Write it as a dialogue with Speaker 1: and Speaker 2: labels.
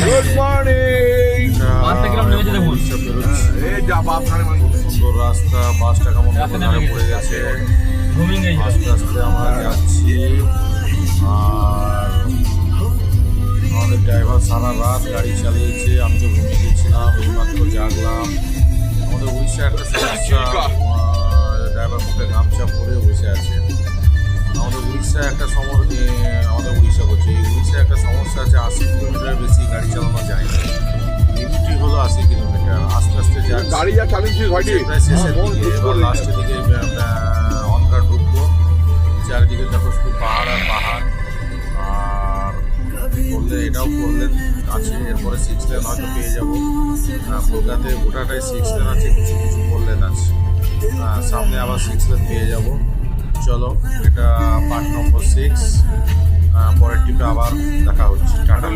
Speaker 1: Good morning.
Speaker 2: সুন্দর রাস্তা, বাসটা কেমন পড়ে গেছে, আস্তে আস্তে আমরা যাচ্ছি। আর আমাদের ড্রাইভার সারা রাত গাড়ি চালিয়েছে, আমি তো ঘুমিয়ে গেছিলাম, এইমাত্র জাগলাম। আমাদের উড়িষ্যা একটা সমস্যা, ড্রাইভার মুখে গামছা পরে বসে আছে। আমাদের উড়িষ্যা একটা উড়িষ্যা একটা সমস্যা আছে, 80 কিলোমিটার বেশি গাড়ি চালানো যায় না। লিমিটই হলো 80 কিলোমিটার। আস্তে আস্তে
Speaker 1: গাড়ি যা চালিয়েছিস ভাইটি
Speaker 2: প্রায় শেষের দিকে, এবার লাস্টের দিকে অন্ধকার ঢুকবো। চারিদিকে দেখো শুধু পাহাড় আর পাহাড়। আর করলে এটাও করলেন আছে, এরপরে 6 লেন হয়তো পেয়ে যাবো। কলকাতায় গোটাটাই 6 লেন আছে, কিছু কিছু করলেন আছে। সামনে আবার 6 লেন পেয়ে যাব। চলো, এটা পার্ট নম্বর 6। পরের টিপে আবার দেখা হচ্ছে। টাটা।